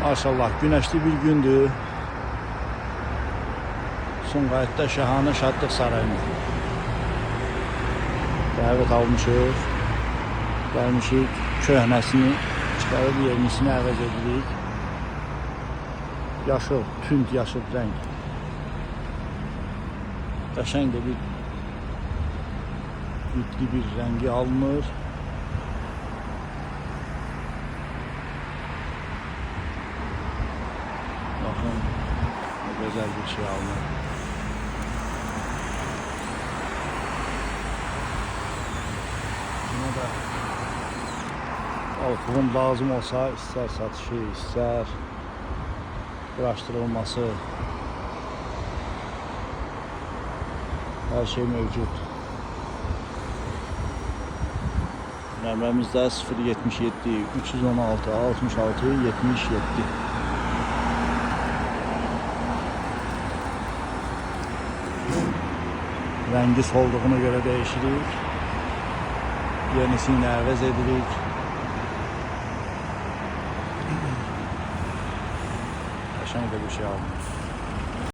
Maşallah güneşli bir gündür. Sumqayıtda Şahanə Şadlıq Sarayına dəvət almışıq. Gəlmişik, köhnəsini çıxarıb yenisini əvəz edirik. Yaşıl, tünd yaşıl rəng. Qəşəng də bir yüklü bir rəngi alınır. Bakın, ne güzel bir şey alınır. Buna da alkoholun lazım olsa, ister satışı, ister uğraştırılması, her şey mevcut. Nömrəmizdə 077 316 66 77. Rengi solduğuna göre değişirik. Yenisini əvəz edirik. Qəşəng də bir şey alınır.